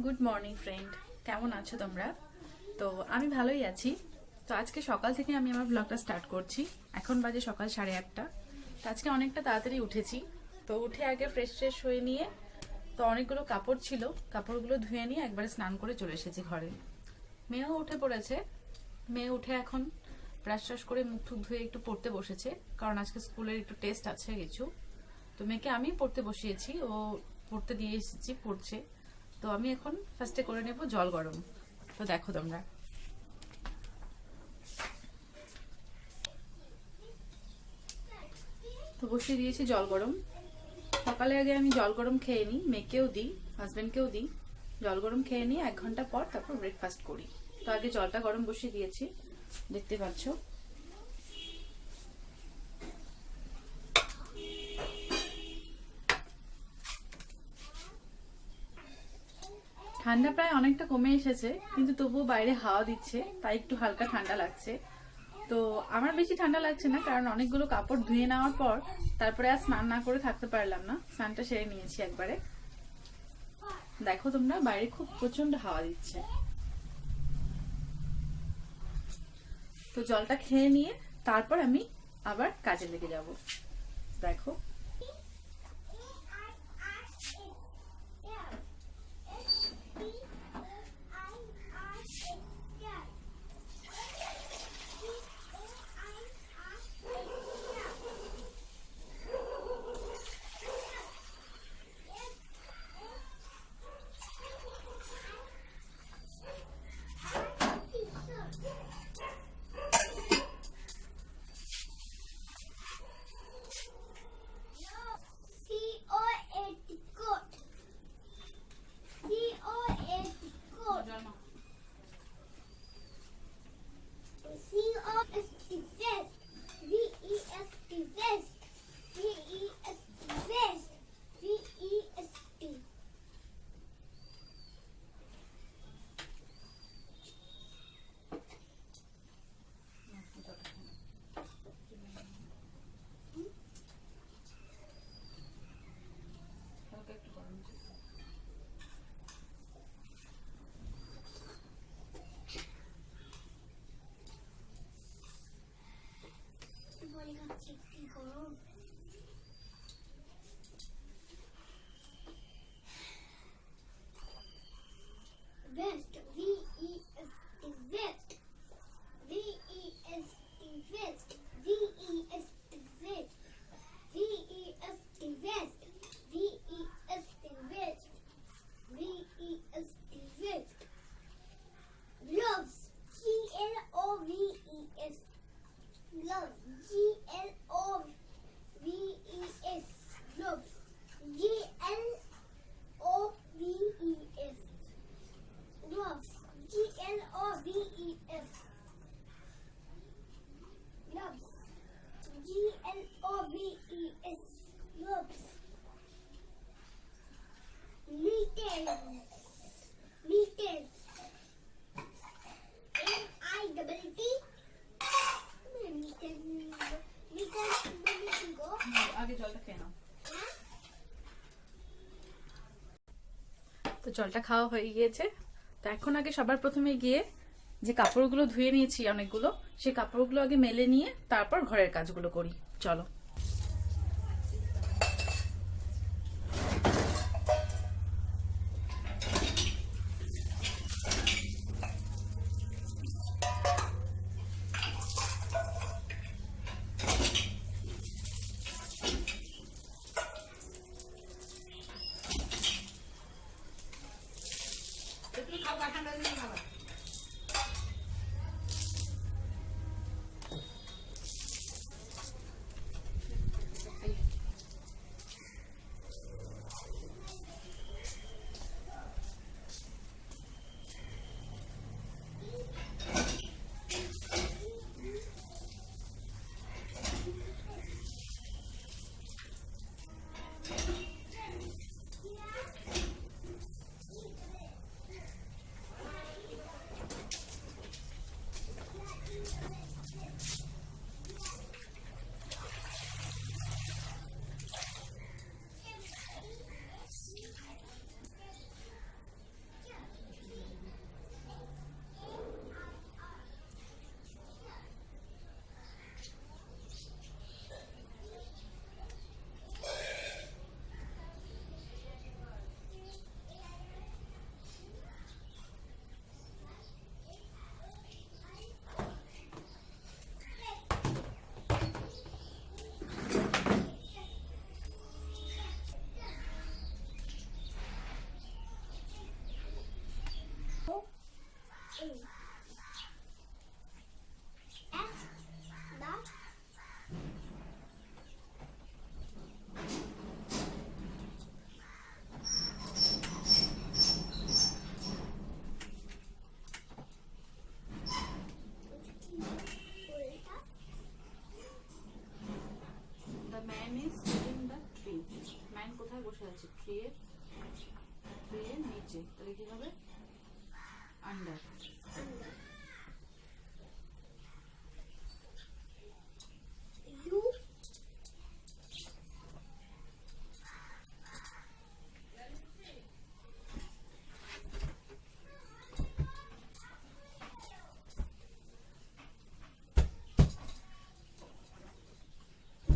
Good morning friend, কেমন আছো তোমরা? তো আমি ভালোই আছি। তো আজকে সকাল থেকে আমি আমার ব্লগটা স্টার্ট করছি। এখন বাজে সকাল 8:30। তো আজকে অনেকটা তাড়াতাড়ি উঠেছি। তো উঠে আগে ফ্রেশ হয়ে নিয়ে, তো অনেকগুলো কাপড় ছিল, কাপড়গুলো ধুয়ে নিয়ে একবারে স্নান করে চলে এসেছি ঘরে। মেয়েও উঠে পড়েছে। মেয়ে উঠে এখন ব্রাশ করে মুখ টুক ধুয়ে একটু পড়তে বসেছে, কারণ আজকে স্কুলের একটু টেস্ট আছে কিছু। তো মেয়েকে আমি পড়তে বসিয়েছি, ও পড়তে দিয়ে এসেছি, পড়ছে। তো আমি এখন ফার্স্টে করে নেব জল গরম। তো দেখো তোমরা, তো বসিয়ে দিয়েছি জল গরম। সকালে আগে আমি জল গরম খেয়ে নিই, মেয়েকেও দিই, হাজবেন্ডকেও দিই। জল গরম খেয়ে নিয়ে 1 ঘন্টা পর তারপর ব্রেকফাস্ট করি। তো আগে জলটা গরম বসিয়ে দিয়েছি, দেখতে পাচ্ছ। ঠান্ডা প্রায় অনেকটা কমে এসেছে, কিন্তু তবুও বাইরে হাওয়া দিচ্ছে, তাই একটু হালকা ঠান্ডা লাগছে। তো আমার বেশি ঠান্ডা লাগছে না, কারণ অনেকগুলো কাপড় ধুয়ে নেওয়ার পর তারপরে আর স্নান না করে থাকতে পারলাম না, স্নানটা সেরে নিয়েছি একবারে। দেখো তোমরা, বাইরে খুব প্রচন্ড হাওয়া দিচ্ছে। তো জলটা খেয়ে নিয়ে তারপর আমি আবার কাজে লেগে যাব। দেখো, Vest, V-E-S-T, vest, V-E-S-T, vest, V-E-S-T, vest, V-E-S-T, vest, V-E-S-T, vest, V-E-S-T, vest, gloves, G-L-O-V-E-S, gloves, G-L-O-V-E-S, gloves, G-L-O-V-E-S, gloves, G-L-O-V-E-S, gloves, G-L-O-V-E-S, gloves, mittens, mittens, M-I-T-T, mittens, mittens, go, আগে জলটা খেয়ে নাও। তো জলটা খাওয়া হয়ে গিয়েছে। তো এখন আগে সবার প্রথমে গিয়ে যে কাপড়গুলো ধুয়ে নিয়েছি অনেকগুলো, সেই কাপড়গুলো আগে মেলে নিয়ে তারপর ঘরের কাজগুলো করি। চলো। নিচে, তাহলে কি হবে under. U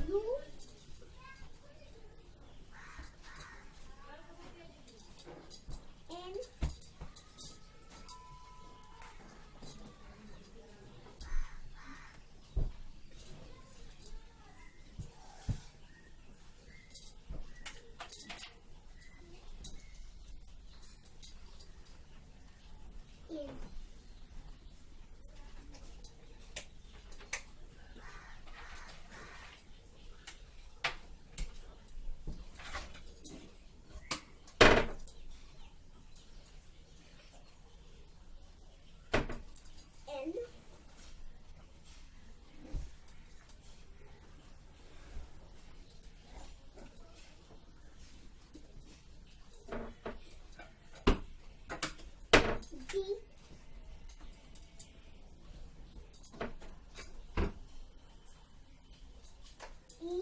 U N N N D E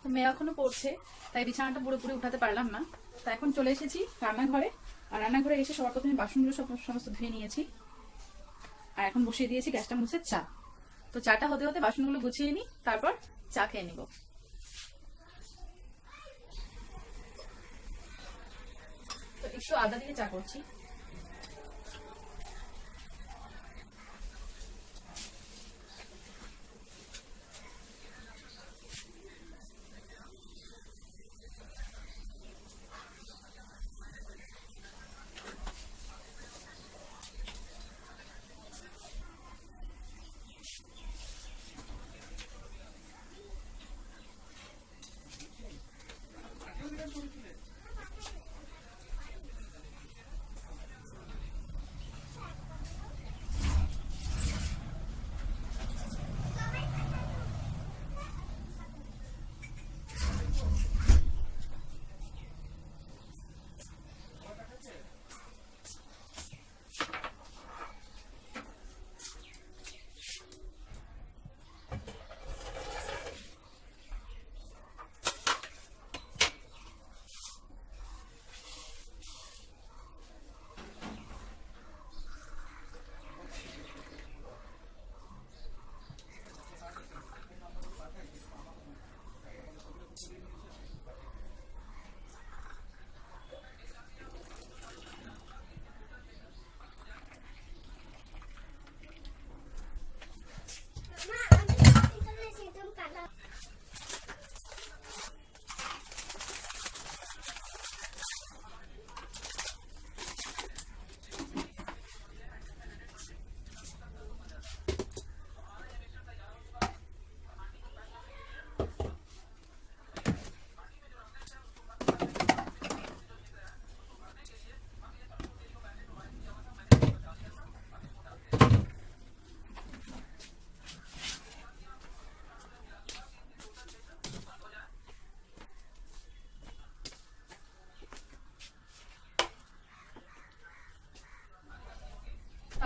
তো মেয়ে এখনো পড়ছে, তাই বিছানাটা পুরোপুরি উঠাতে পারলাম না। তো এখন চলে এসেছি রান্নাঘরে। আর রান্নাঘরে এসে সবার প্রথমে বাসনগুলো সমস্ত ধুয়ে নিয়েছি। আর এখন বসিয়ে দিয়েছি গ্যাসটা মুছে চা। তো চাটা হতে হতে বাসনগুলো গুছিয়ে নিই, তারপর চা খেয়ে নিব। তো একটু আদা দিয়ে চা করছি।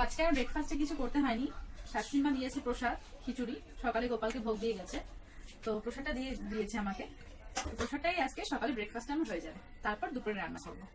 আজকে আর ব্রেকফাস্টে কিছু করতে হয়নি, শাশুড়ি মা দিয়েছে প্রসাদ খিচুড়ি, সকালে গোপালকে ভোগ দিয়ে গেছে, তো প্রসাদটা দিয়েছে আমাকে। প্রসাদটাই আজকে সকালে ব্রেকফাস্ট আমার হয়ে যাবে, তারপর দুপুরে রান্না করবো।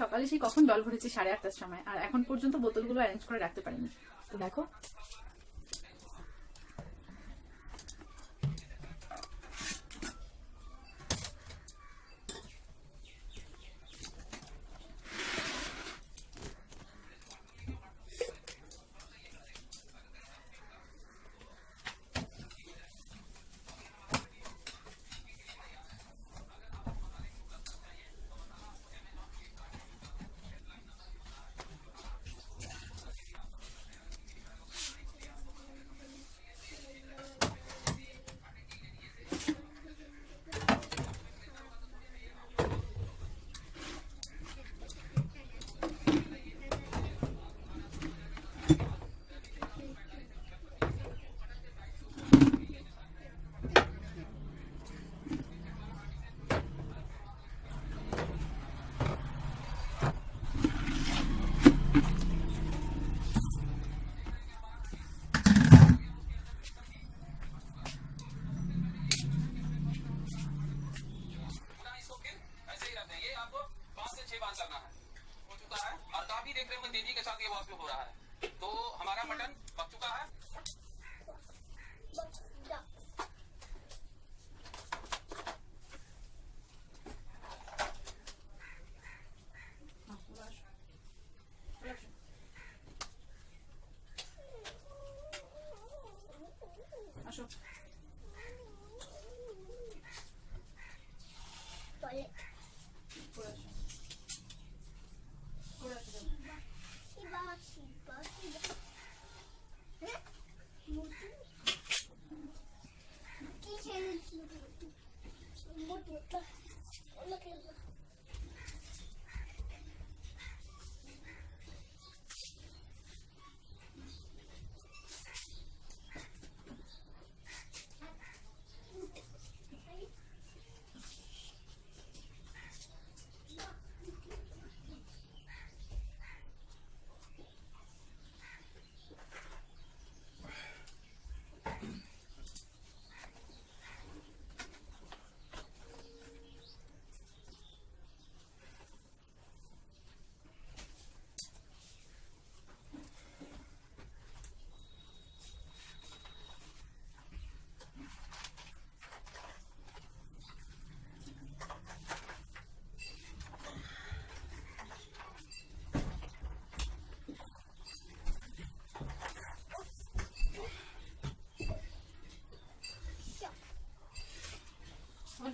সকালে সেই কখন জল ভরেছি 8:30টার সময়, আর এখন পর্যন্ত বোতলগুলো অ্যারেঞ্জ করে রাখতে পারিনি। তো দেখো, करना है हो चुका है और काफी देख रहे होंगे तेजी के साथ ये वाष्प हो रहा है, तो हमारा मटन पक चुका है। আসো।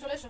চলে এসো।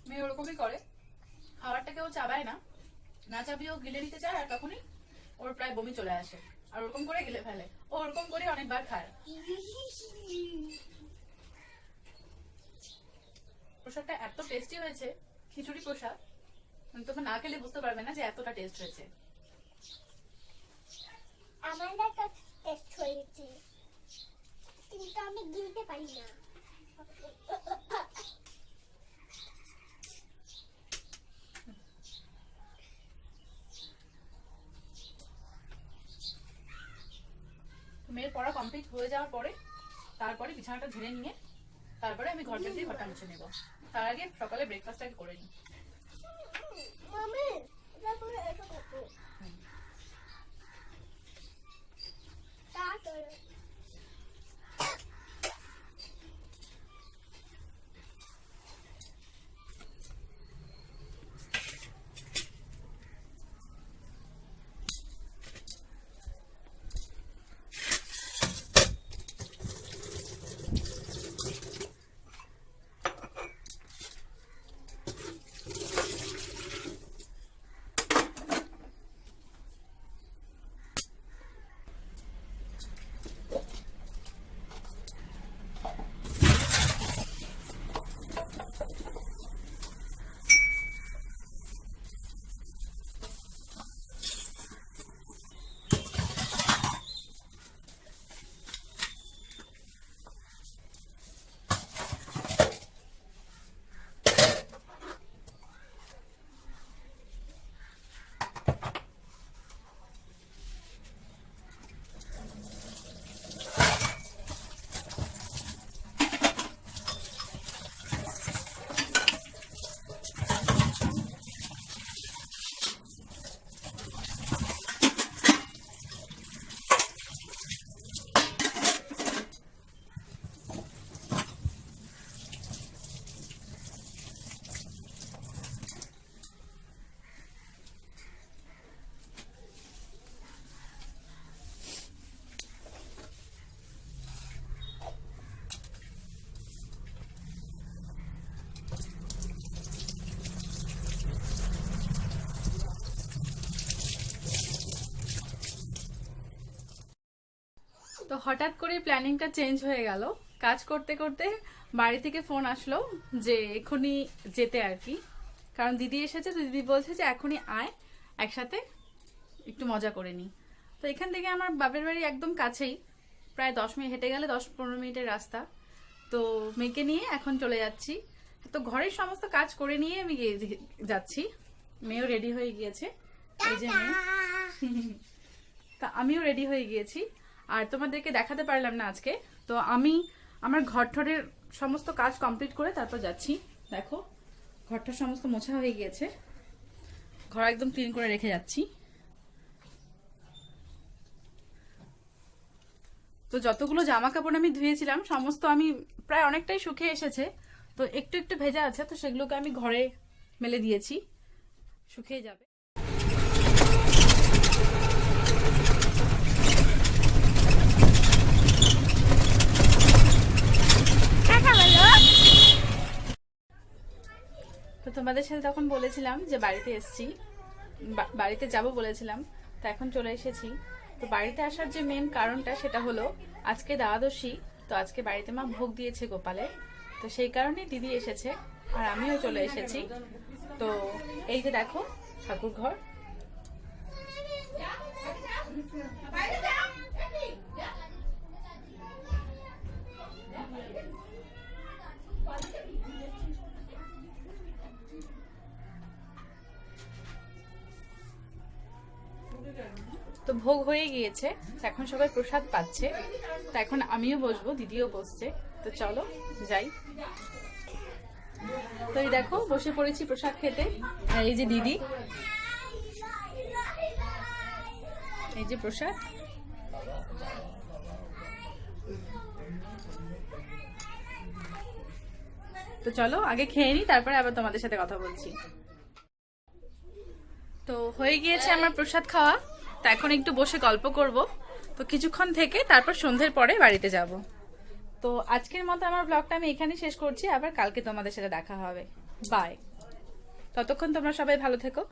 মেয়ে ওরকমই করে, খাবারটা কেউ চাবায় না, না চাবিয়েও গিলে নিতে চায়, আর তখনই ওর প্রায় বমি চলে আসে, আর ওরকম করে গিলে ফেলে। ও ওরকম করে অনেকবার খায়। প্রসাদটা এত টেস্টি হয়েছে, খিচুড়ি প্রসাদ, তোমরা না খেলে বুঝতে পারবে না যে এতটা টেস্ট হয়েছে। আমার একটা টেস্ট হয়েছে, কিন্তু আমি গিলতে পারি না। মেয়ের পড়া কমপ্লিট হয়ে যাওয়ার পরে তারপরে বিছানাটা ঝেড়ে নিয়ে তারপরে আমি ঘর থেকে ঘরটা মুছে নেব। তার আগে সকালে ব্রেকফাস্টটাকে করে নিই। মামি এটা করে এটা করো তাড়াতাড়ি তো হঠাৎ করে প্ল্যানিংটা চেঞ্জ হয়ে গেল। কাজ করতে করতে বাড়ি থেকে ফোন আসলো যে এখনই যেতে আর কি, কারণ দিদি এসেছে। তো দিদি বলছে যে এখনই আয়, একসাথে একটু মজা করে নি। তো এখান থেকে আমার বাপের বাড়ি একদম কাছেই, প্রায় 10 মিনিট হেঁটে গেলে 10-15 মিনিটের রাস্তা। তো মেয়েকে নিয়ে এখন চলে যাচ্ছি। তো ঘরের সমস্ত কাজ করে নিয়ে আমি যাচ্ছি। মেয়েও রেডি হয়ে গিয়েছে, এই যে মেয়ে। তা আমিও রেডি হয়ে গিয়েছি, আর তোমাদেরকে দেখাতে পারলাম না আজকে। তো আমি আমার ঘরঠরের সমস্ত কাজ কমপ্লিট করে তারপর যাচ্ছি। দেখো ঘরটার সমস্ত মোছা হয়ে গিয়েছে, ঘর একদম ক্লিন করে রেখে যাচ্ছি। তো যতগুলো জামা কাপড় আমি ধুয়েছিলাম সমস্ত আমি প্রায় অনেকটাই শুকিয়ে এসেছে। তো একটু একটু ভেজা আছে, তো সেগুলোকে আমি ঘরে মেলে দিয়েছি, শুকিয়ে যাবে। তো তোমাদের সাথে তখন বলেছিলাম যে বাড়িতে এসেছি, বাড়িতে যাব বলেছিলাম, তো এখন চলে এসেছি। তো বাড়িতে আসার যে মেন কারণটা সেটা হলো আজকে দ্বাদশী। তো আজকে বাড়িতে মা ভোগ দিয়েছে গোপালে, তো সেই কারণে দিদি এসেছে আর আমিও চলে এসেছি। তো এই যে দেখো ঠাকুর ঘর। তো ভোগ হয়ে গিয়েছে, এখন সবাই প্রসাদ পাচ্ছে। তো এখন আমিও বসবো, দিদিও বসছে। তো চলো যাই। তো এই দেখো বসে পড়েছি প্রসাদ খেতে। আর এই যে দিদি, এই যে প্রসাদ। তো চলো আগে খেয়ে নি, তারপরে আবার তোমাদের সাথে কথা বলছি। তো হয়ে গিয়েছে আমার প্রসাদ খাওয়া। তো এখন একটু বসে গল্প করব। তো কিছুক্ষণ থেকে তারপর সন্ধ্যের পরে বাড়িতে যাব। তো আজকের মতো আমার ব্লগটা আমি এখানেই শেষ করছি, আবার কালকে তোমাদের সাথে দেখা হবে। বাই। ততক্ষণ তোমরা সবাই ভালো থেকো।